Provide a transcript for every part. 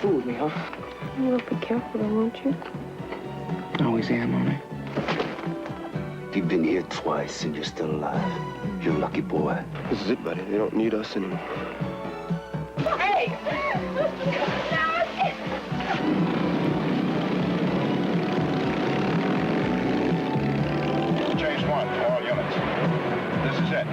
fool with me, huh? You'll be careful, though, won't you? Always am, won't I? You've been here twice and you're still alive. You're a lucky boy. This is it, buddy. They don't need us anymore. Hey! Chase 1 to all units. This is it.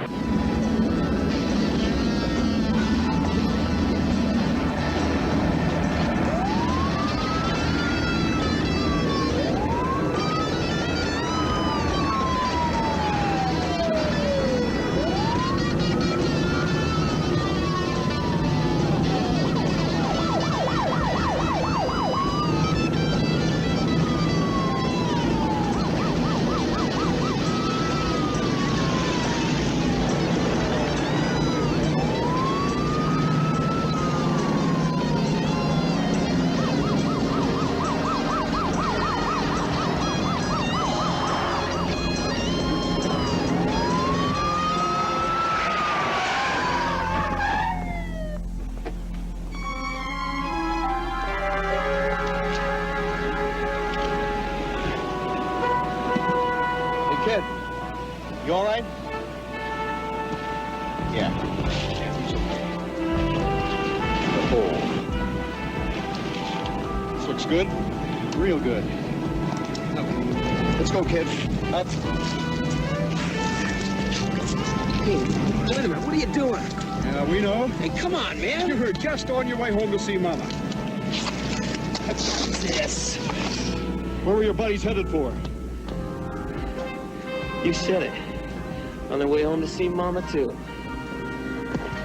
Kid, you all right? Yeah. He's okay. The hole. This looks good. Real good. Let's go, kid. Up. Hey, wait a minute. What are you doing? Yeah, we know. Hey, come on, man. You were just on your way home to see Mama. What's this? Where were your buddies headed for? You said it. On their way home to see Mama, too. All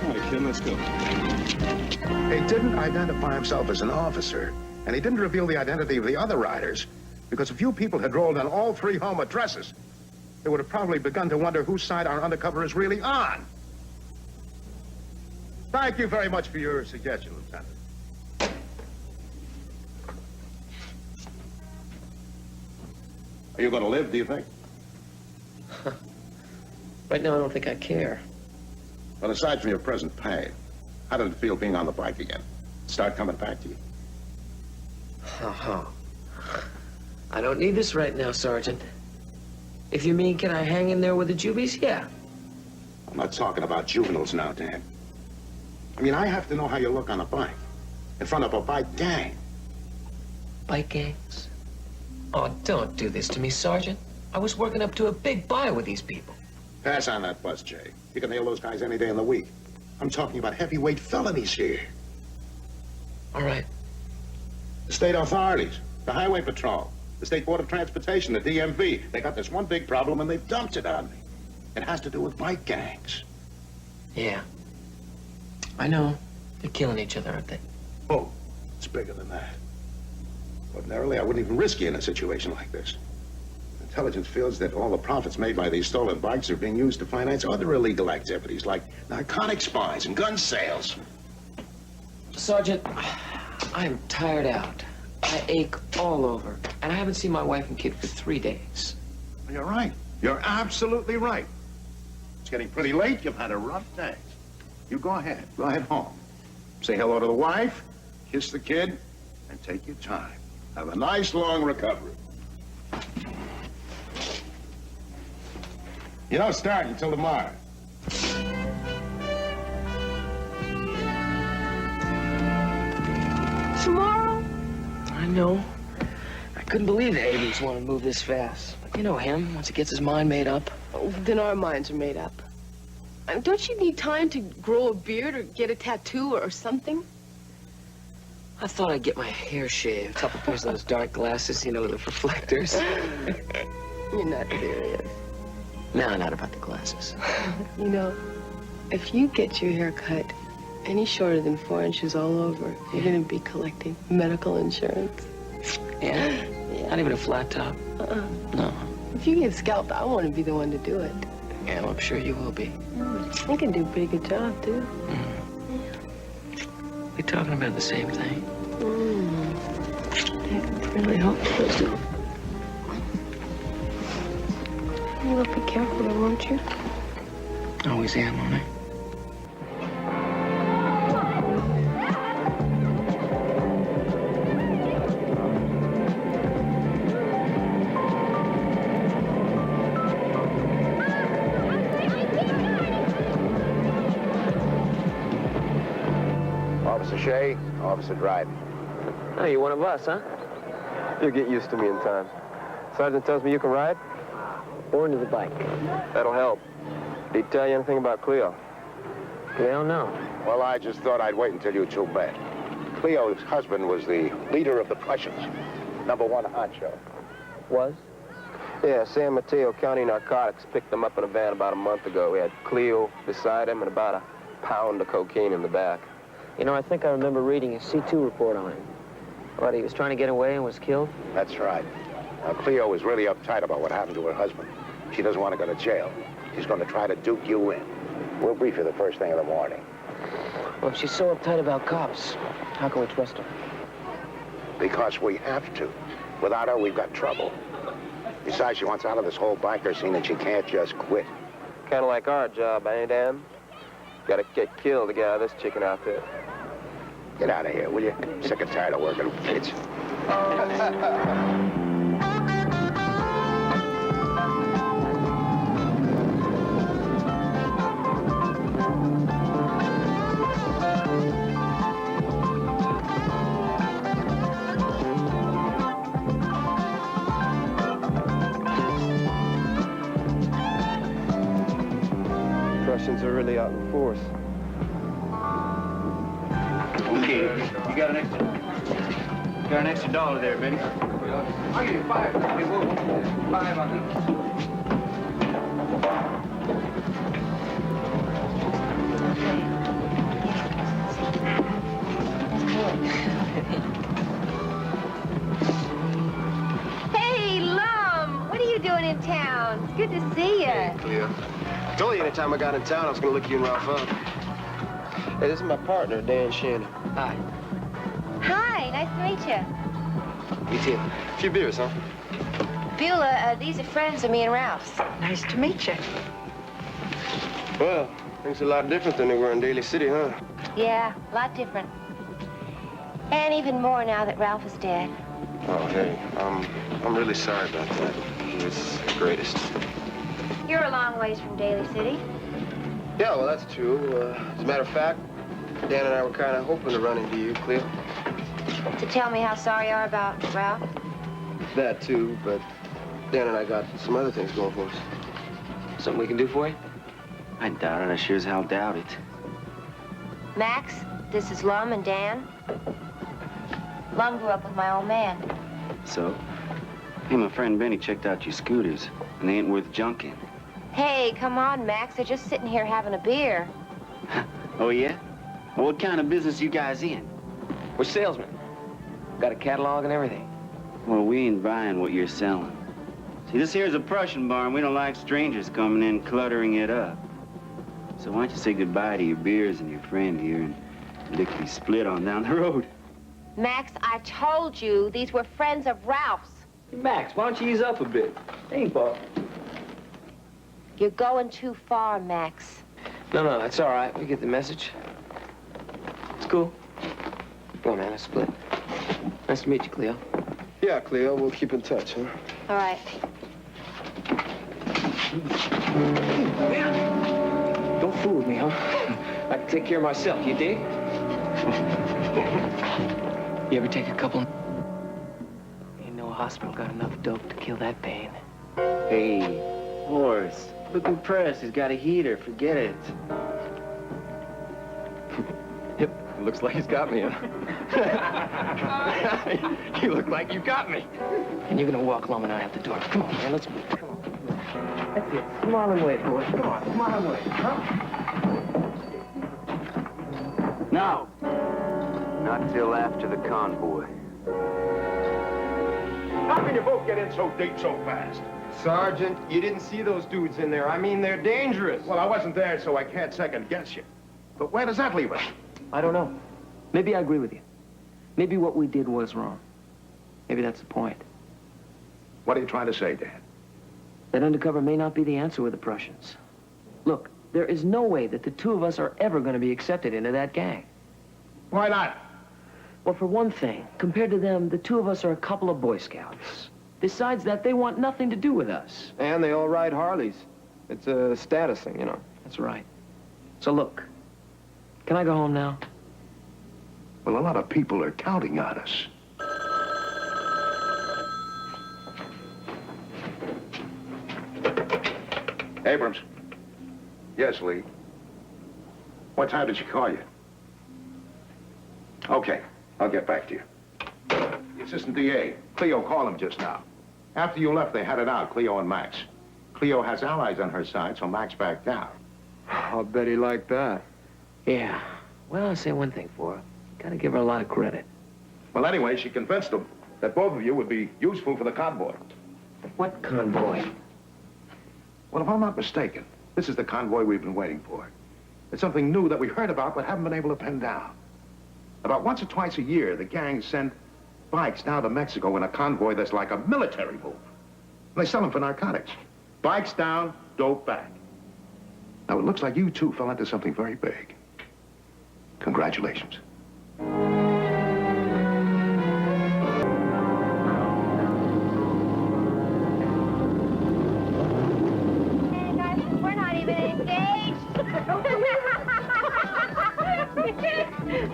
right, kid, let's go. He didn't identify himself as an officer, and he didn't reveal the identity of the other riders, because if you people had rolled on all 3 home addresses, they would have probably begun to wonder whose side our undercover is really on. Thank you very much for your suggestion, Lieutenant. Are you going to live, do you think? Right now, I don't think I care. Well, aside from your present pay, how did it feel being on the bike again? Start coming back to you? I don't need this right now, Sergeant. If you mean, can I hang in there with the jubies? Yeah. I'm not talking about juveniles now, Dan. I mean, I have to know how you look on a bike, in front of a bike gang. Bike gangs? Oh, don't do this to me, Sergeant. I was working up to a big buy with these people. Pass on that bus, Jay. You can nail those guys any day in the week. I'm talking about heavyweight felonies here. All right. The state authorities, the highway patrol, the state board of transportation, the DMV. They got this one big problem and they've dumped it on me. It has to do with bike gangs. Yeah. I know. They're killing each other, aren't they? Oh, it's bigger than that. Ordinarily, I wouldn't even risk you in a situation like this. Intelligence feels that all the profits made by these stolen bikes are being used to finance other illegal activities like narcotics buys and gun sales. Sergeant, I'm tired out. I ache all over, and I haven't seen my wife and kid for 3 days. You're right. You're absolutely right. It's getting pretty late. You've had a rough day. You go ahead. Go ahead home. Say hello to the wife, kiss the kid, and take your time. Have a nice long recovery. You don't start until tomorrow. Tomorrow? I know. I couldn't believe the Abrams want to move this fast. But you know him, once he gets his mind made up. Oh, then our minds are made up. Don't you need time to grow a beard or get a tattoo or something? I thought I'd get my hair shaved. A couple pairs of those dark glasses, you know, with the reflectors. You're not serious. No, not about the glasses. You know, if you get your hair cut any shorter than 4 inches all over, you're going to be collecting medical insurance. Yeah? Yeah. Not even a flat top? No. If you get scalped, I want to be the one to do it. Yeah, well, I'm sure you will be. I can do a pretty good job, too. We're talking about the same thing. It really helps. You'll be careful, though, won't you? Always am, won't I? Officer Shay, Officer Dryden. Oh, you're one of us, huh? You'll get used to me in time. Sergeant tells me you can ride? Born to the bike. That'll help. Did he tell you anything about Cleo? Cleo, no. Well, I just thought I'd wait until you two met. Cleo's husband was the leader of the Prussians. #1 honcho. Was? Yeah, San Mateo County Narcotics picked them up in a van about a month ago. We had Cleo beside him and about a pound of cocaine in the back. You know, I think I remember reading a C2 report on him. What, he was trying to get away and was killed? That's right. Now, Cleo is really uptight about what happened to her husband. She doesn't want to go to jail. She's going to try to duke you in. We'll brief you the first thing in the morning. Well, if she's so uptight about cops, how can we trust her? Because we have to. Without her, we've got trouble. Besides, she wants out of this whole biker scene and she can't just quit. Kind of like our job, ain't Dan? Gotta get killed to get out of this chicken outfit. Get out of here, will you? I'm sick and tired of working with kids. Russians are really out in force. Okay, you got an extra $1 there, Benny. I'll give you 5. 5 on this. Hey, Lum! What are you doing in town? It's good to see you. Hey, Cleo. I told you anytime I got in town, I was gonna look you and Ralph up. Hey, this is my partner, Dan Shay. Hi. Hi, nice to meet you. You too. A few beers, huh? Beulah, these are friends of me and Ralph's. Nice to meet you. Well, things are a lot different than they were in Daly City, huh? Yeah, a lot different. And even more now that Ralph is dead. Oh, hey, I'm really sorry about that. He was the greatest. You're a long ways from Daly City. Yeah, well, that's true. As a matter of fact, Dan and I were kind of hoping to run into you, Cleo. To tell me how sorry you are about Ralph. That, too, but Dan and I got some other things going for us. Something we can do for you? I doubt it. I sure as hell doubt it. Max, this is Lum and Dan. Lum grew up with my old man. So? Hey, my friend Benny checked out your scooters, and they ain't worth junking. Hey, come on, Max. They're just sitting here having a beer. Oh, yeah? Well, what kind of business you guys in? We're salesmen. Got a catalog and everything. Well, we ain't buying what you're selling. See, this here's a Prussian bar, and we don't like strangers coming in cluttering it up. So why don't you say goodbye to your beers and your friend here and lickety split on down the road? Max, I told you these were friends of Ralph's. Hey, Max, why don't you ease up a bit? Hey, Bob. You're going too far, Max. No, that's all right. We get the message. It's cool. Come on, man, let's split. Nice to meet you, Cleo. Yeah, Cleo, we'll keep in touch, huh? All right. Don't fool with me, huh? I can take care of myself, you dig? You ever take a couple? Ain't no hospital got enough dope to kill that pain. Hey, horse, look impressed. He's got a heater. Forget it. Yep, looks like he's got me, huh? You look like you got me. And you're gonna walk Lum and I out the door. Come on, man, let's move. Come on. That's it. Smile and wave, boys. Come on, smile and wave. Huh? No. Not till after the convoy. How can you both get in so deep so fast? Sergeant, you didn't see those dudes in there. I mean, they're dangerous. Well, I wasn't there, so I can't second guess you. But where does that leave us? I don't know. Maybe I agree with you. Maybe what we did was wrong. Maybe that's the point. What are you trying to say, Dan? That Undercover may not be the answer with the Prussians. Look, there is no way that the two of us are ever going to be accepted into that gang. Why not? Well, for one thing, compared to them, the two of us are a couple of Boy Scouts. Besides that, they want nothing to do with us. And they all ride Harleys. It's a status thing, you know. That's right. So look, can I go home now? Well, a lot of people are counting on us. Abrams. Yes, Lee. What time did she call you? Okay, I'll get back to you. The assistant DA, Cleo called him just now. After you left, they had it out, Cleo and Max. Cleo has allies on her side, so Max backed down. I'll bet he liked that. Yeah. Well, I'll say one thing for her. Gotta give her a lot of credit. Well, anyway, she convinced them that both of you would be useful for the convoy. What convoy? Well, if I'm not mistaken, this is the convoy we've been waiting for. It's something new that we heard about but haven't been able to pin down. About once or twice a year, the gangs send bikes down to Mexico in a convoy that's like a military move. And they sell them for narcotics. Bikes down, dope back. Now, it looks like you two fell into something very big. Congratulations. We're not even engaged.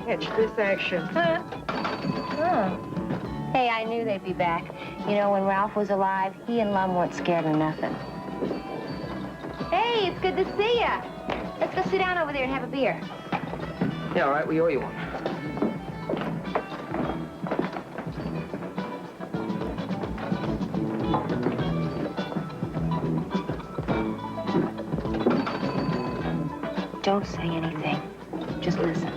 Catch this action. Oh. Hey, I knew they'd be back. You know, when Ralph was alive, he and Lum weren't scared of nothing. Hey, it's good to see ya. Let's go sit down over there and have a beer. Yeah, all right, we owe you one. Don't say anything. Just listen.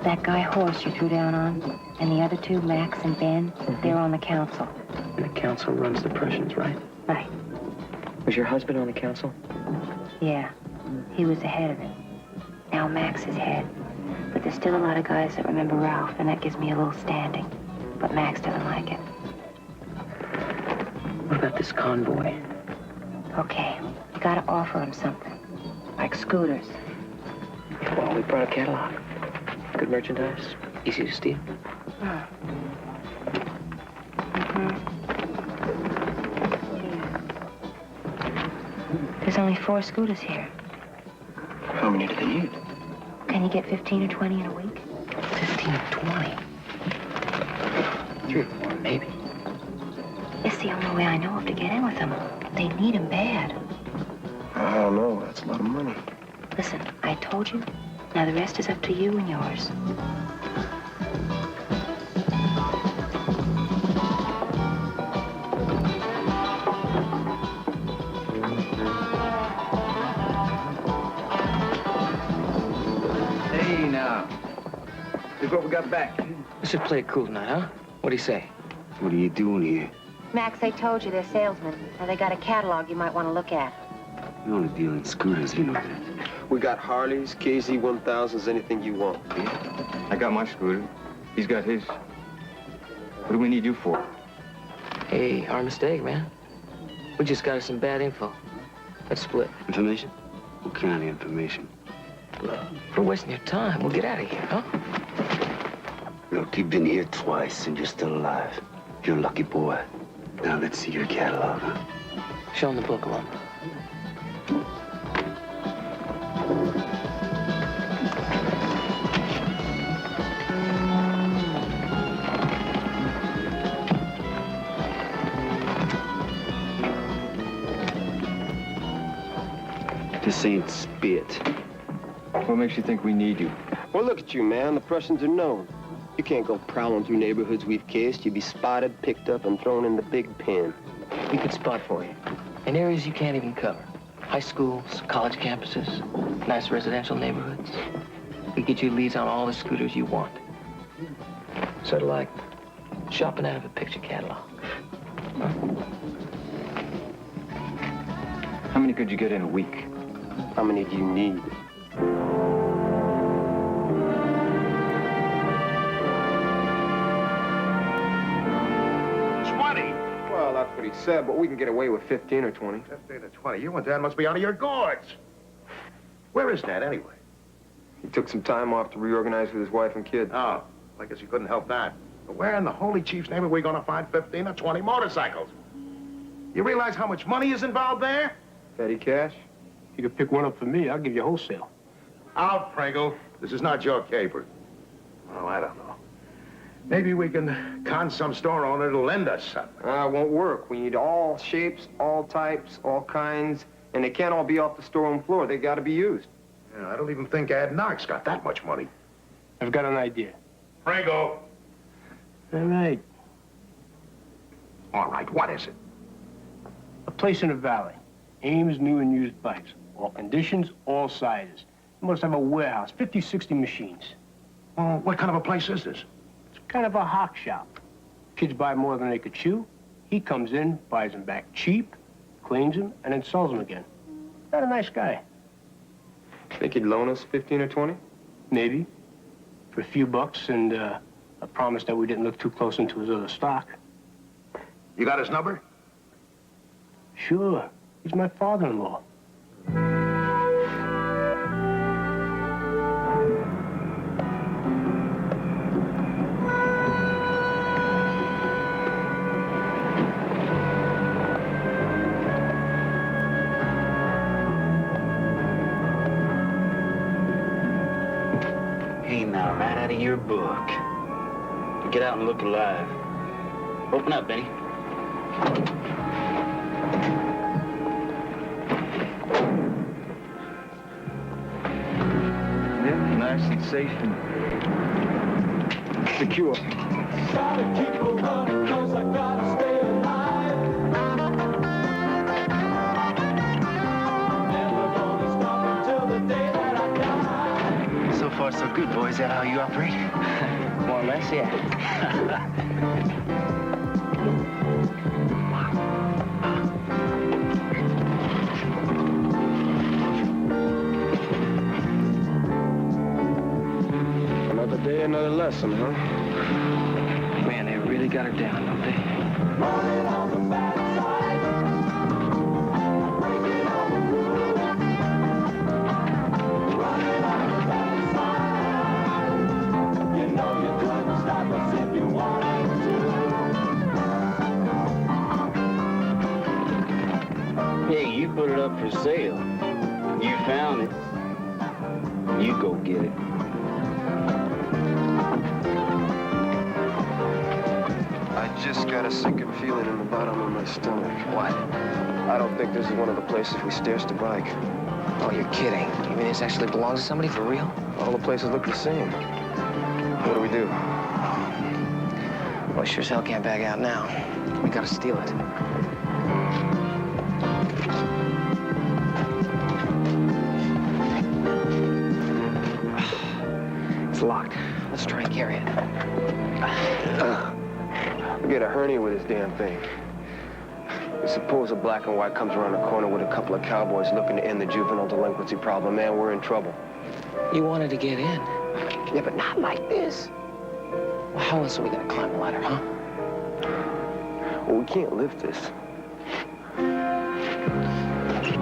That guy Horse you threw down on, and the other two, Max and Ben, they're on the council. And the council runs the Prussians, right? Right. Was your husband on the council? Yeah. He was the head of it. Now Max is head. But there's still a lot of guys that remember Ralph, and that gives me a little standing. But Max doesn't like it. What about this convoy? Okay. You gotta offer him something. Like scooters. Well, we brought a catalog. Good merchandise. Easy to steal. There's only 4 scooters here. How many do they need? Can you get 15 or 20 in a week? 15 or 20. 3 or 4, maybe. It's the only way I know of to get in with them. They need them bad. I don't know. That's a lot of money. Listen, I told you. Now the rest is up to you and yours. Hey, now. Look what we got back. Let's just play it cool tonight, huh? What do you say? What are you doing here? Max, they told you they're salesmen. Now they got a catalog you might want to look at. You only deal in scooters, you know that. We got Harleys, KZ-1000s, anything you want. Yeah. I got my scooter. He's got his. What do we need you for? Hey, our mistake, man. We just got us some bad info. Let's split. Information? What kind of information? Look, we're wasting your time. We'll get out of here, huh? Look, you've been here twice and you're still alive. You're a lucky boy. Now let's see your catalog, huh? Show him the book, Lum. This ain't spit. What makes you think we need you? Well, look at you, man. The Prussians are known. You can't go prowling through neighborhoods we've cased. You'd be spotted, picked up, and thrown in the big pen. We could spot for you. In areas you can't even cover. High schools, college campuses, nice residential neighborhoods. We get you leads on all the scooters you want. Sort of like shopping out of a picture catalog. Huh? How many could you get in a week? How many do you need? Well, that's what he said, but we can get away with 15 or 20. 15 to 20. You and Dad must be out of your gourds. Where is Dad, anyway? He took some time off to reorganize with his wife and kid. Oh, I guess you couldn't help that. But where in the Holy Chief's name are we going to find 15 or 20 motorcycles? You realize how much money is involved there? Petty cash? You could pick one up for me. I'll give you wholesale. Out, Pringle. This is not your caper. Oh, I don't know. Maybe we can con some store owner to lend us something. It won't work. We need all shapes, all types, all kinds, and they can't all be off the storeroom floor. They got to be used. Yeah, I don't even think Ad Knox got that much money. I've got an idea. Franco. All right. All right, what is it? A place in the valley. Ames new and used bikes. All conditions, all sizes. You must have a warehouse, 50, 60 machines. Well, what kind of a place is this? It's kind of a hock shop. Kids buy more than they could chew. He comes in, buys them back cheap, cleans them, and then sells them again. Not a nice guy. Think he'd loan us 15 or 20? Maybe. For a few bucks and a promise that we didn't look too close into his other stock. You got his number? Sure. He's my father-in-law. Hey, now, right out of your book. Get out and look alive. Open up, Benny. Yeah, nice and safe and secure. Gotta keep a running 'cause I gotta stay alive. Never gonna stop until the day that I die. So far, so good, boy. Is that how you operate? More or less, yeah. Another day, another lesson, huh? Man, they really got her down, don't they? Running on the bad side. Breaking all the rules. Running on the bad side. You know you couldn't stop us if you wanted to. Hey, you put it up for sale. You found it. You go get it. I just got a sinking feeling in the bottom of my stomach. What? I don't think this is one of the places we stashed the bike. Oh, you're kidding. You mean this actually belongs to somebody for real? All the places look the same. What do we do? Well, sure as hell can't back out now. We gotta steal it. It's locked. Let's try and carry it. We get a hernia with this damn thing. Suppose a black and white comes around the corner with a couple of cowboys looking to end the juvenile delinquency problem. Man, we're in trouble. You wanted to get in. Yeah, but not like this. Well, how else are we gonna climb a ladder, huh? Well, we can't lift this.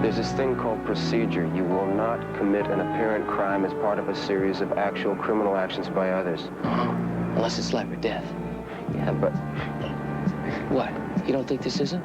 There's this thing called procedure. You will not commit an apparent crime as part of a series of actual criminal actions by others. Unless it's life or death. Yeah, but... What? You don't think this isn't?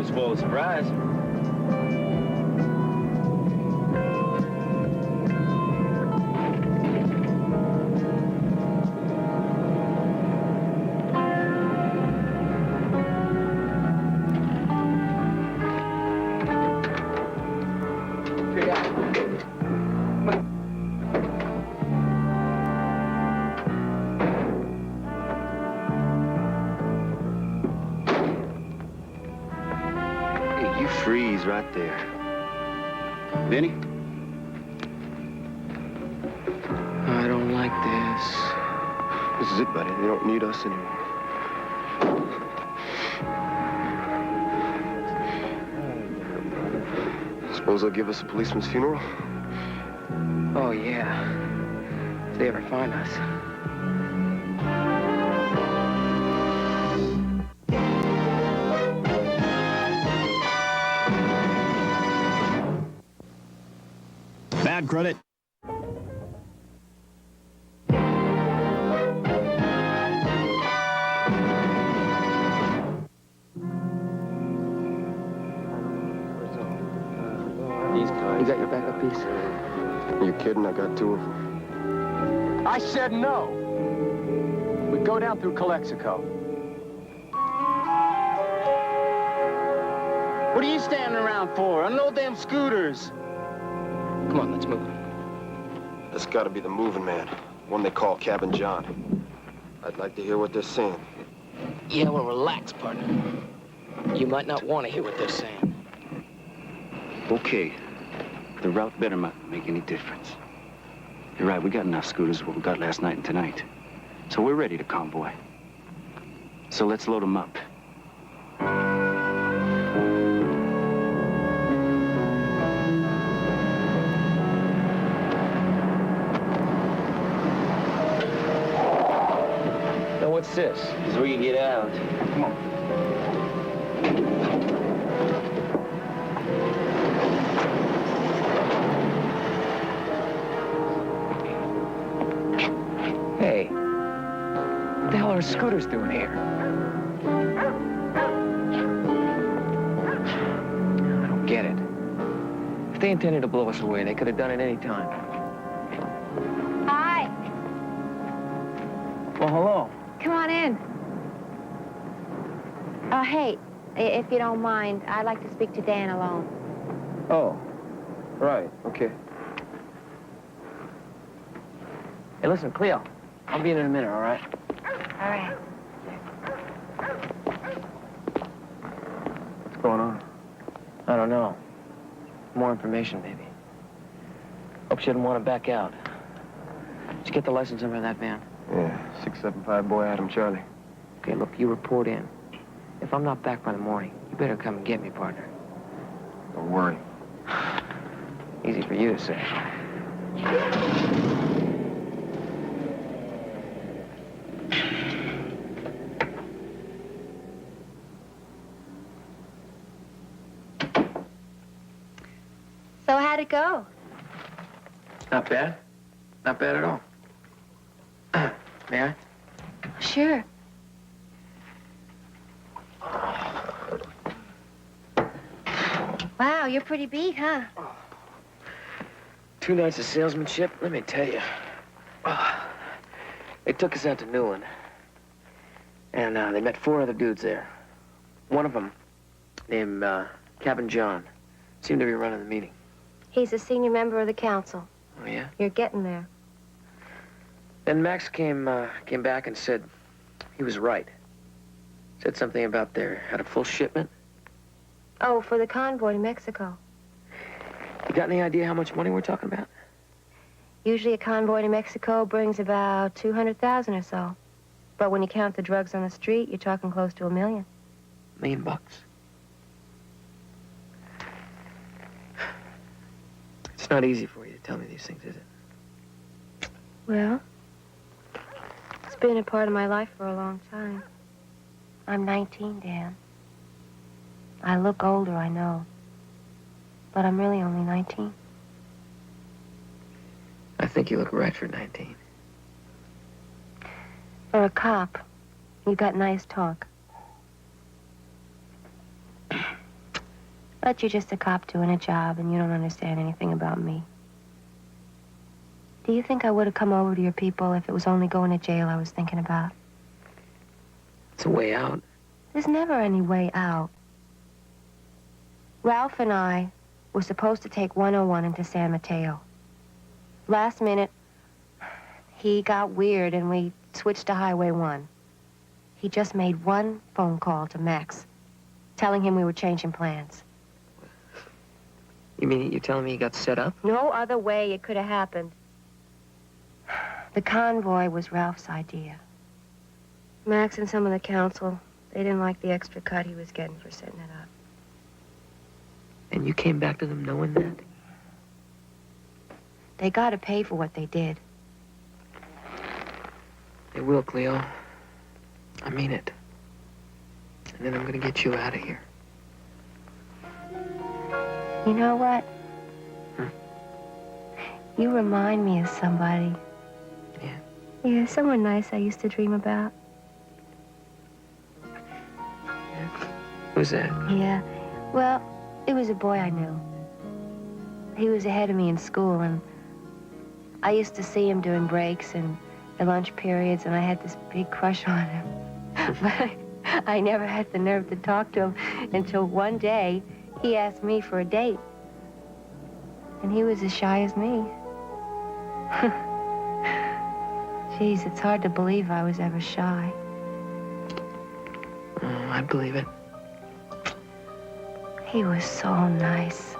Spoil the surprise. Freeze right there. Benny? I don't like this. This is it, buddy. They don't need us anymore. Suppose they'll give us a policeman's funeral? Oh, yeah. If they ever find us. Bad credit. You got your backup piece? Are you kidding? I got 2 of them. I said no. We go down through Calexico. What are you standing around for? Unload them scooters. Come on, let's move. That's got to be the moving man, one they call Cabin John. I'd like to hear what they're saying. Yeah, well, relax, partner. You might not want to hear what they're saying. Okay. The route better not make any difference. You're right, we got enough scooters what we got last night and tonight. So we're ready to convoy. So let's load them up. Now, what's this? This is where you get out. Come on. Hey, what the hell are scooters doing here? I don't get it. If they intended to blow us away, they could have done it any time. Hi. Well, hello. Come on in. Oh, hey, if you don't mind, I'd like to speak to Dan alone. Oh, right, okay. Hey, listen, Cleo, I'll be in a minute, all right? All right. What's going on? I don't know. More information, maybe. Hope she didn't want to back out. Did you get the license number of that van? Yeah, 675 Boy Adam Charlie. Okay, look, you report in. If I'm not back by the morning, you better come and get me, partner. Don't worry. Easy for you to say. So how'd it go? Not bad. Not bad at all. May I? Sure. Wow, you're pretty beat, huh? 2 nights of salesmanship, let me tell you. They took us out to Newland. And they met 4 other dudes there. One of them, named Cabin John, seemed to be running the meeting. He's a senior member of the council. Oh, yeah? You're getting there. Then Max came back and said he was right. Said something about they had a full shipment. Oh, for the convoy to Mexico. You got any idea how much money we're talking about? Usually a convoy to Mexico brings about 200,000 or so. But when you count the drugs on the street, you're talking close to $1 million. $1 million? It's not easy for you to tell me these things, is it? Well, it's been a part of my life for a long time. I'm 19, Dan. I look older, I know. But I'm really only 19. I think you look right for 19. For a cop, you got nice talk. But you're just a cop doing a job, and you don't understand anything about me. Do you think I would have come over to your people if it was only going to jail I was thinking about? It's a way out. There's never any way out. Ralph and I were supposed to take 101 into San Mateo. Last minute, he got weird and we switched to Highway 1. He just made one phone call to Max, telling him we were changing plans. You mean you're telling me you got set up? No other way it could have happened. The convoy was Ralph's idea. Max and some of the council, they didn't like the extra cut he was getting for setting it up. And you came back to them knowing that? They gotta pay for what they did. They will, Cleo. I mean it. And then I'm gonna get you out of here. You know what? Hmm? You remind me of somebody. Yeah? Yeah, someone nice I used to dream about. Who's that? Yeah. Well, it was a boy I knew. He was ahead of me in school, and I used to see him during breaks and the lunch periods, and I had this big crush on him. But I never had the nerve to talk to him until one day he asked me for a date. And he was as shy as me. Jeez, it's hard to believe I was ever shy. Oh, I believe it. He was so nice.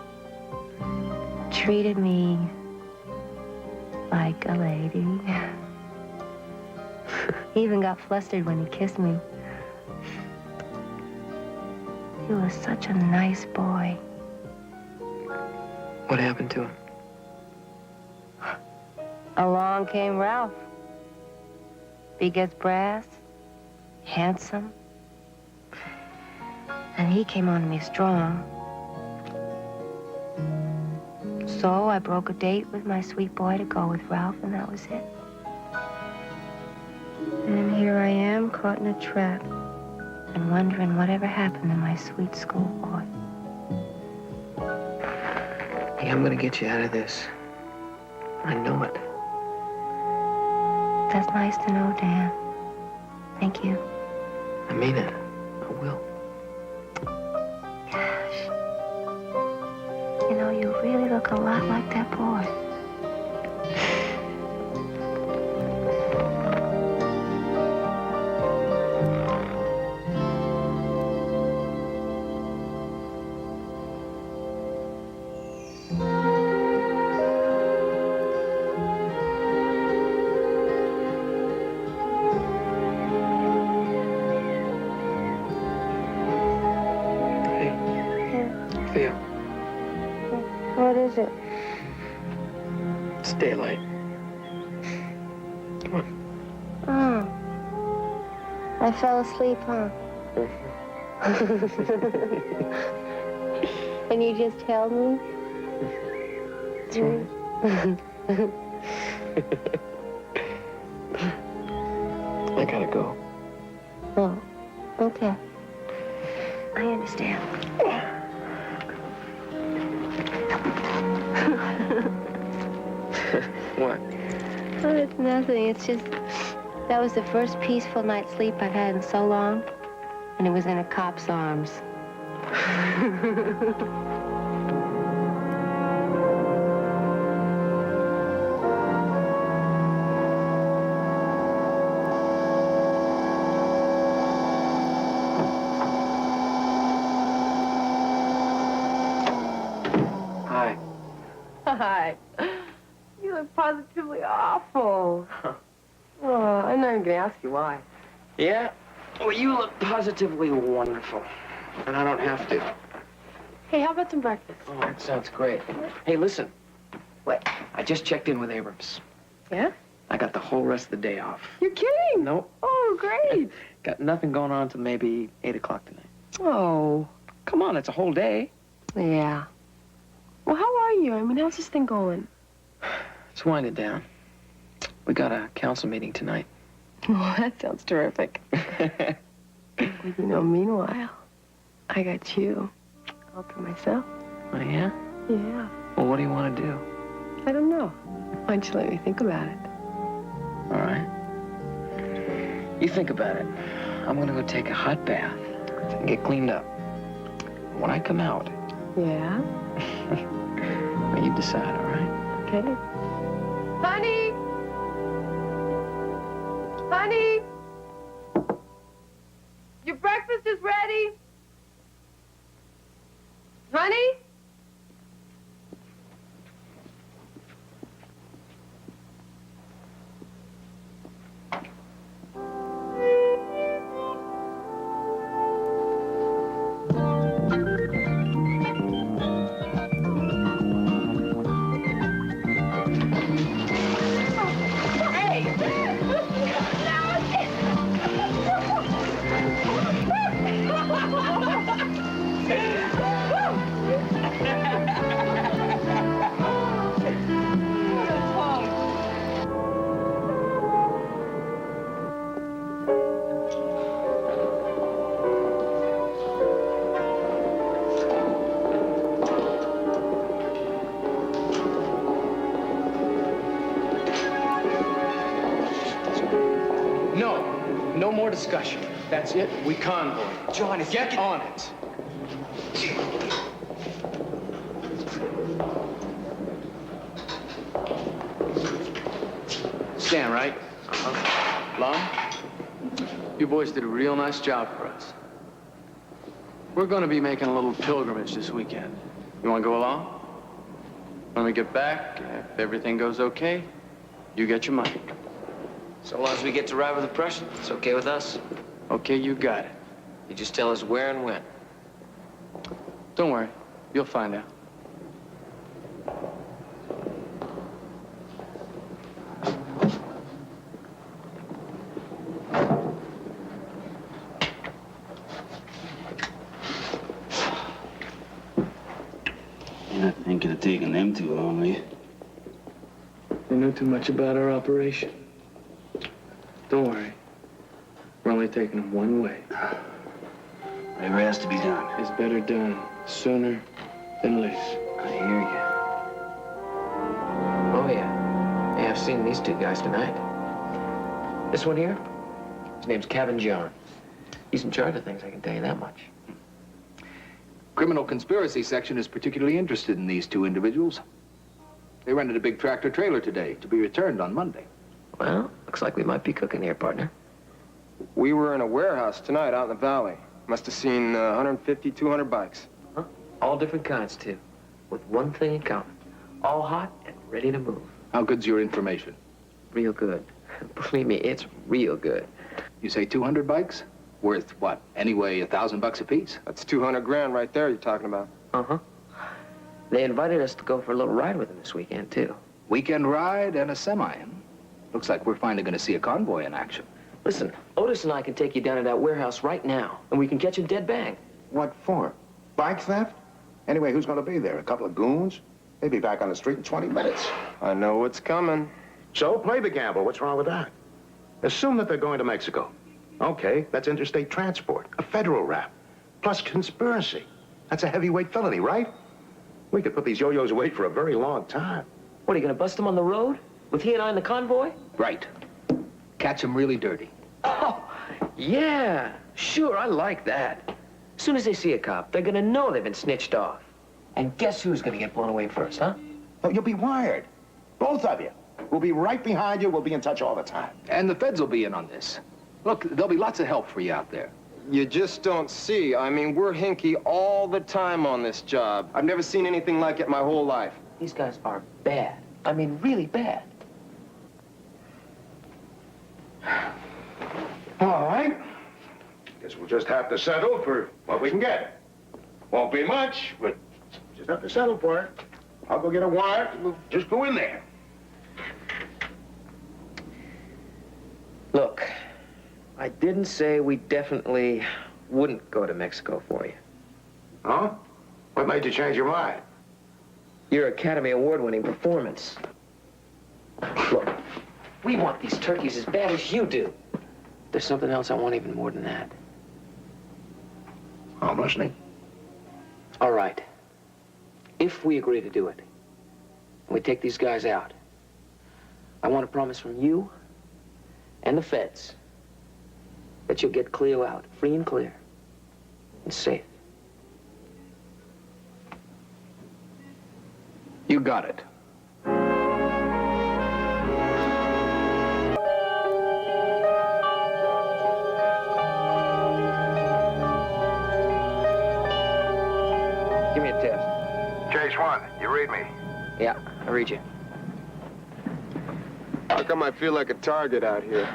Treated me like a lady. He even got flustered when he kissed me. He was such a nice boy. What happened to him? Along came Ralph. Big as brass, handsome. And he came on me strong. So I broke a date with my sweet boy to go with Ralph, and that was it. And here I am, caught in a trap, and wondering whatever happened to my sweet schoolboy. Hey, I'm gonna get you out of this. I know it. That's nice to know, Dan. Thank you. I mean it. I will. Gosh. You know, you really look a lot like that boy. Theo, What is it? it's daylight. Come on. Oh. I fell asleep, huh? And you just held me? That's right. I gotta go. Oh, okay. I understand. What? Oh, it's nothing. It's just, that was the first peaceful night's sleep I've had in so long. And it was in a cop's arms. Hi. Hi. You look positively awful. Oh, I'm not even gonna ask you why. Yeah? Well, you look positively wonderful. And I don't have to. Hey, how about some breakfast? Oh, that sounds great. Hey, listen. What? I just checked in with Abrams. Yeah? I got the whole rest of the day off. You're kidding? Nope. Oh, great. Got nothing going on until maybe 8 o'clock tonight. Oh. Come on, it's a whole day. Yeah. Well, how are you? I mean, how's this thing going? It's winding down. We got a council meeting tonight. Oh, that sounds terrific. Well, you know, meanwhile, I got you all to myself. Oh, yeah? Yeah. Well, what do you want to do? I don't know. Why don't you let me think about it? All right. You think about it. I'm going to go take a hot bath and get cleaned up. When I come out, Yeah? well, you decide, all right? Okay. Honey! Honey! Your breakfast is ready. Honey? No, no more discussion. That's it. We convoy. John, if Get on it. Stan, right? Lum, you boys did a real nice job for us. We're going to be making a little pilgrimage this weekend. You want to go along? When we get back, if everything goes okay, you get your money. So long as we get to ride with the Prussian, it's okay with us. Okay, you got it. You just tell us where and when. Don't worry. You'll find out. You're not thinking of taking them too long, are you? You know too much about our operation. Don't worry. We're only taking them one way. Whatever has to be done. It's better done sooner than later. I hear you. Oh, yeah. Yeah, I've seen these two guys tonight. This one here, his name's Cabin John. He's in charge of things, I can tell you that much. Criminal conspiracy section is particularly interested in these two individuals. They rented a big tractor trailer today to be returned on Monday. Well, looks like we might be cooking here, partner. We were in a warehouse tonight out in the valley. Must have seen 150, 200 bikes. Huh? All different kinds, too. With one thing in common. All hot and ready to move. How good's your information? Real good. Believe me, it's real good. You say 200 bikes? Worth what? Anyway, $1,000 apiece? That's 200 grand right there you're talking about. Uh-huh. They invited us to go for a little ride with them this weekend, too. Weekend ride and a semi. Looks like we're finally going to see a convoy in action. Listen, Otis and I can take you down to that warehouse right now, and we can catch him dead bang. What for? Bike theft? Anyway, who's going to be there? A couple of goons? They'll be back on the street in 20 minutes. I know what's coming. So play the gamble. What's wrong with that? Assume that they're going to Mexico. Okay, that's interstate transport, a federal rap, plus conspiracy. That's a heavyweight felony, right? We could put these yo-yos away for a very long time. What, are you going to bust them on the road? With he and I in the convoy? Right. Catch them really dirty. Oh, yeah. Sure, I like that. As soon as they see a cop, they're going to know they've been snitched off. And guess who's going to get blown away first, huh? No, you'll be wired. Both of you. We'll be right behind you. We'll be in touch all the time. And the feds will be in on this. Look, there'll be lots of help for you out there. You just don't see. I mean, we're hinky all the time on this job. I've never seen anything like it my whole life. These guys are bad. I mean, really bad. All right. Guess we'll just have to settle for what we can get. Won't be much, but just have to settle for it. I'll go get a wire. We'll just go in there. Look, I didn't say we definitely wouldn't go to Mexico for you. Huh? What made you change your mind? Your Academy Award-winning performance. Look, we want these turkeys as bad as you do. There's something else I want even more than that. I'm listening. All right. If we agree to do it, and we take these guys out, I want a promise from you and the feds that you'll get Cleo out, free and clear, and safe. You got it. Give me a test. Chase 1, you read me. Yeah, I read you. How come I feel like a target out here?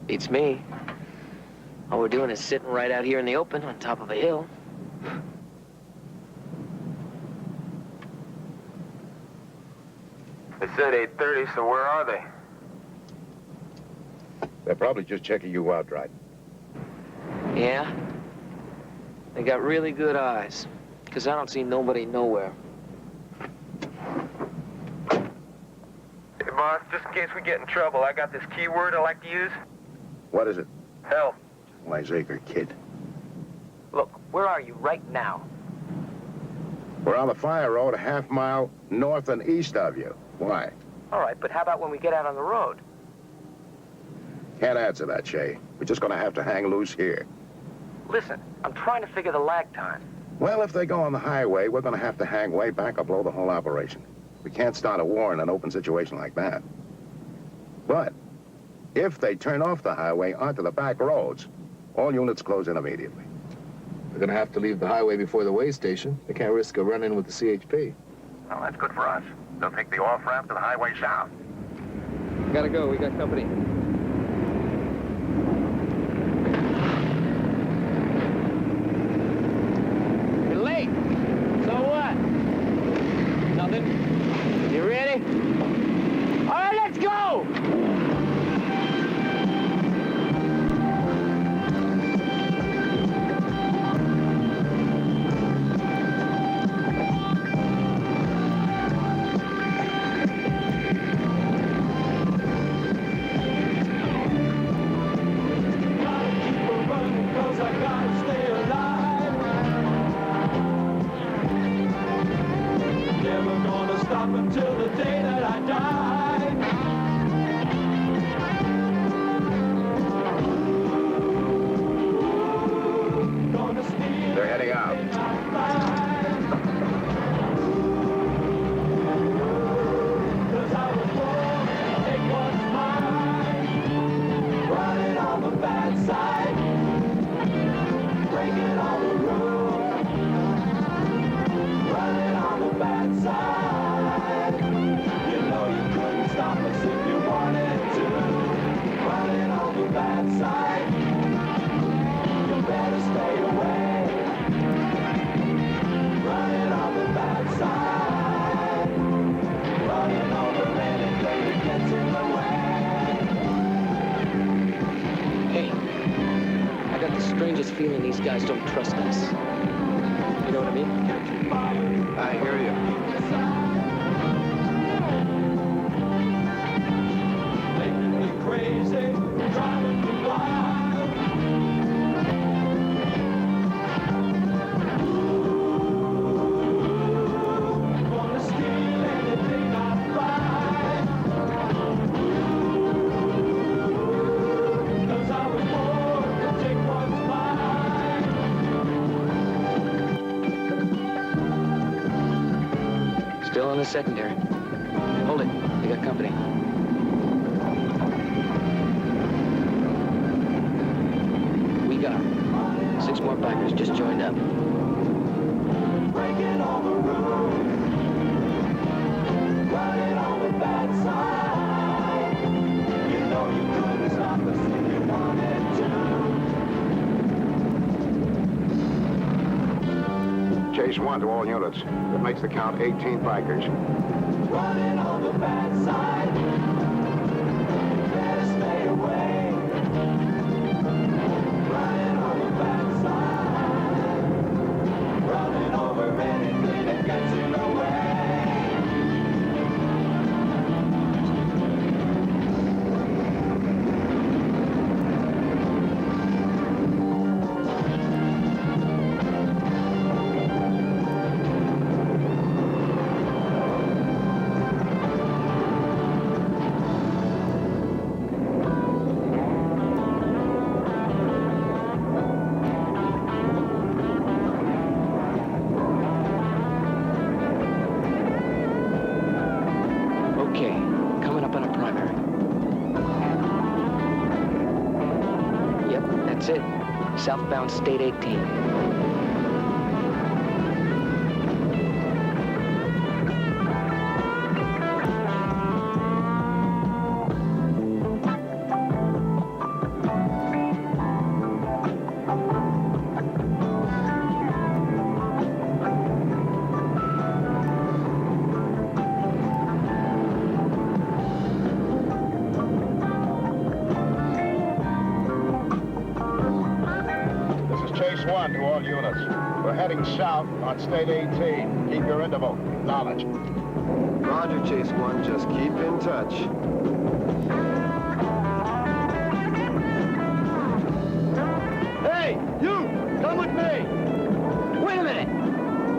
Beats me. All we're doing is sitting right out here in the open on top of a hill. They said 8:30, so where are they? They're probably just checking you out, Dryden. Yeah? They got really good eyes, because I don't see nobody nowhere. Hey, boss, just in case we get in trouble, I got this keyword I like to use. What is it? Hell. Wiseacre, kid. Look, where are you right now? We're on the fire road a half-mile north and east of you. Why? All right, but how about when we get out on the road? Can't answer that, Shay. We're just gonna have to hang loose here. Listen, I'm trying to figure the lag time. Well, if they go on the highway, we're gonna have to hang way back or blow the whole operation. We can't start a war in an open situation like that. But if they turn off the highway onto the back roads, all units close in immediately. They're gonna have to leave the highway before the way station. They can't risk a run-in with the CHP. Well, that's good for us. They'll take the off-ramp to the highway south. Gotta go, we got company. You're late. So what? Nothing. You ready? All right, let's go! Until the day that I die. They're heading out. Cause I was born to take what's mine. Running on the bad side. Breaking all the rules. Running on the bad side. You know you couldn't stop us if you wanted to. Running on the bad side. You better stay away. Running on the bad side. Running over anything that gets in the way. Hey, I got the strangest feeling these guys don't trust us. You know what I mean? I hear you. Making me crazy, driving me wild. Gonna steal anything I find. 'Cause I was born to take what's mine. Still in the secondary. Hold it. We got company. We got 6 more bikers just joined up. Breaking all the rules. Running on the bad side. You know you couldn't stop us if you wanted to. Chase 1 to all units. That makes the count 18 bikers. Running on the bad side. Better stay away. Running on the bad side. Running over anything that gets in the way. Okay, coming up on a primary. Yep, that's it. Southbound State 18. This is Chase 1 to all units. We're heading south on State 18. Keep your interval. Knowledge. Roger, Chase 1. Just keep in touch. Hey, you! Come with me! Wait a minute!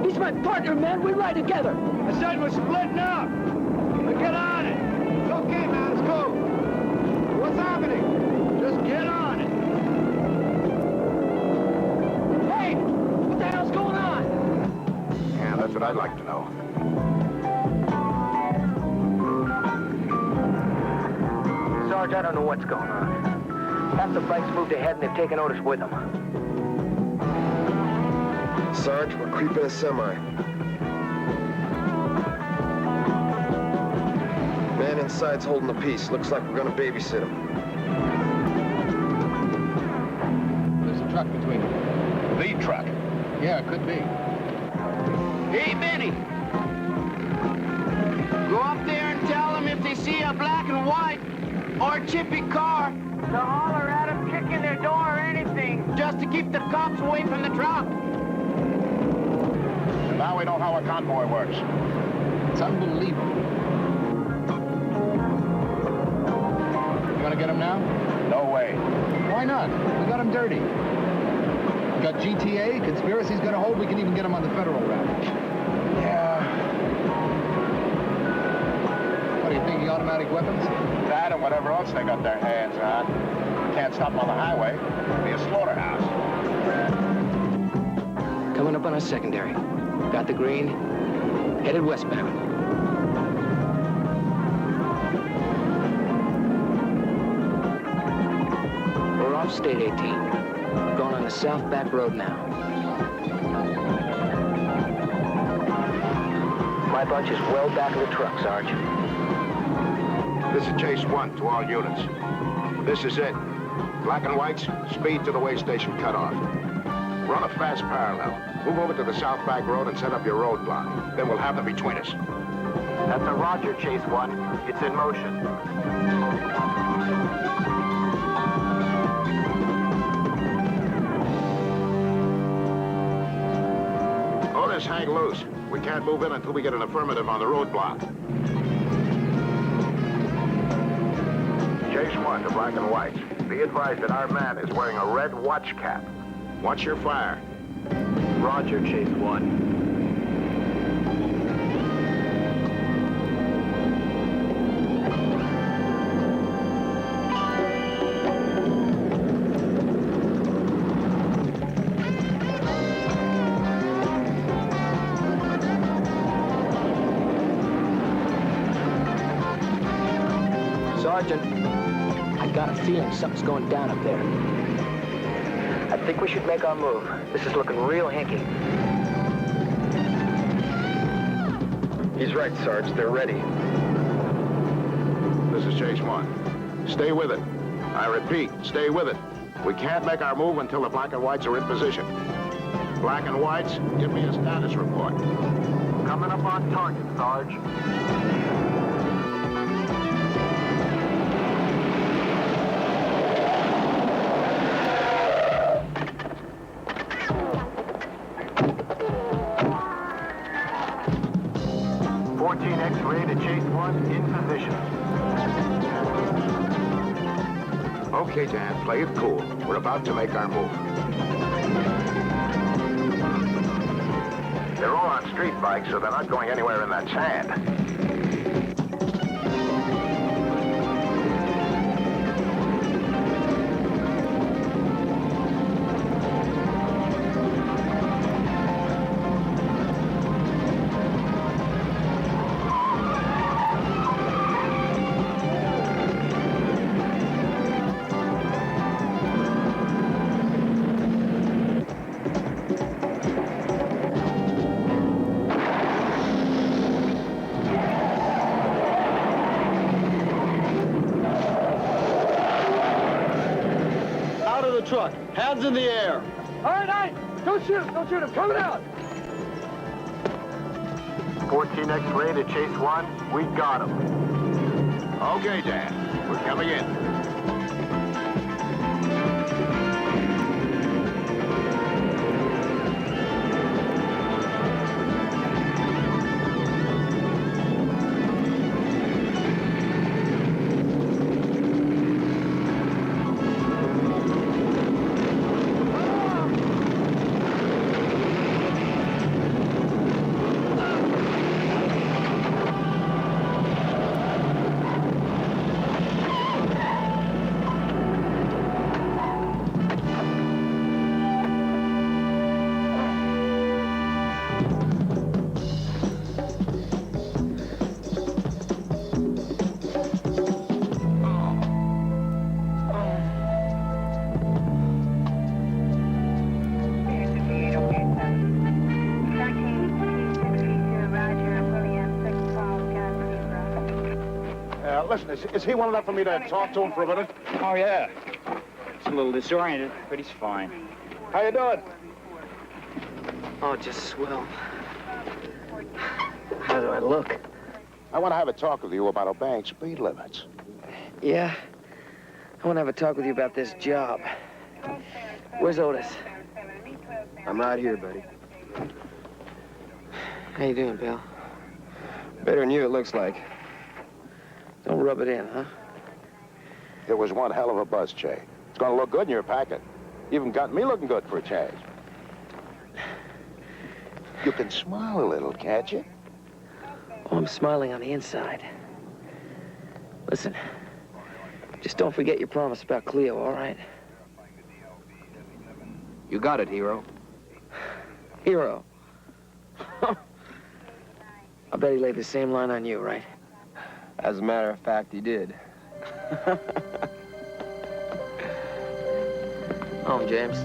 He's my partner, man. We ride together. I said we're splitting up! Now get on it! Okay, man, let's go. What's happening? what I'd like to know. Sarge, I don't know what's going on. Half the bikes moved ahead and they've taken orders with them. Sarge, we're creeping a semi. Man inside's holding the piece. Looks like we're gonna babysit him. There's a truck between them. The truck? Yeah, it could be. Hey, Benny. Go up there and tell them if they see a black and white or a chippy car to holler at them, kick in their door or anything, just to keep the cops away from the truck. And now we know how a convoy works. It's unbelievable. You want to get him now? No way. Why not? We got him dirty. We got GTA, conspiracy's gonna hold, we can even get him on the federal route. Yeah. What, are you thinking automatic weapons? That and whatever else they got their hands on. Can't stop them on the highway. It'll be a slaughterhouse. Coming up on our secondary. Got the green, headed westbound. We're off State 18. Going on the south back road now. My bunch is well back of the truck, Sarge. This is Chase 1 to all units. This is it. Black and whites, speed to the way station cutoff. Run a fast parallel. Move over to the south back road and set up your roadblock. Then we'll have them between us. That's a Roger, Chase 1. It's in motion. Orders hang loose. We can't move in until we get an affirmative on the roadblock. Chase 1 to black and whites. Be advised that our man is wearing a red watch cap. Watch your fire. Roger, Chase 1. Sergeant, I got a feeling something's going down up there. I think we should make our move. This is looking real hinky. He's right, Sarge. They're ready. This is Chase 1. Stay with it. I repeat, stay with it. We can't make our move until the black and whites are in position. Black and whites, give me a status report. Coming up on target, Sarge. X-ray to Chase 1 in position. Okay, Dan, play it cool. We're about to make our move. They're all on street bikes, so they're not going anywhere in that sand. Truck. Hands in the air. All right, don't shoot him, I'm coming out. 14 X-ray to Chase 1. We got him. Okay, Dan, we're coming in. Listen, is he well enough for me to talk to him for a minute? Oh, yeah. He's a little disoriented, but he's fine. How you doing? Oh, just swell. How do I look? I want to have a talk with you about obeying speed limits. Yeah? I want to have a talk with you about this job. Where's Otis? I'm right here, buddy. How you doing, pal? Better than you, it looks like. Don't rub it in, huh? It was one hell of a buzz, Che. It's going to look good in your packet. You even got me looking good for a change. You can smile a little, can't you? Oh, I'm smiling on the inside. Listen, just don't forget your promise about Cleo, all right? You got it, hero. Hero. I bet he laid the same line on you, right? As a matter of fact, he did. Home, James.